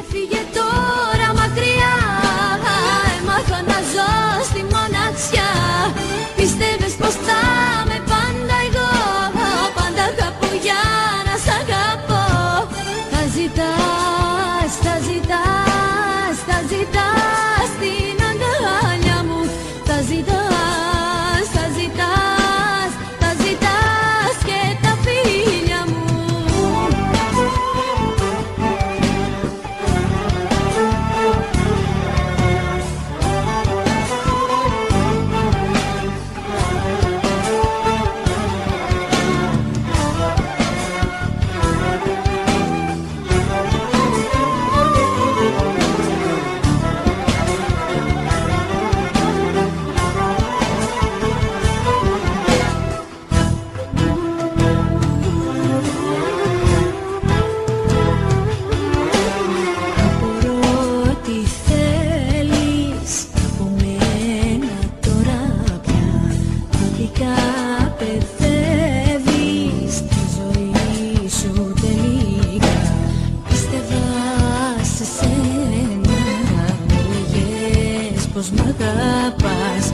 Έφυγε τώρα μακριά, έμαθα να ζω στη μοναξιά. Πίστευες πως θα είμαι πάντα εγώ, πάντα αγαπώ για να σ' αγαπώ. Θα ζητάς, θα ζητάς, θα ζητάς την αγκαλιά μου. Θα ζητάς, θα ζητάς, θα ζητάς και τα φίλια μου. Παιδεύεις τη ζωή σου τελικά. Πίστευα σε σένα, μου λέγες πως μ' αγαπάς.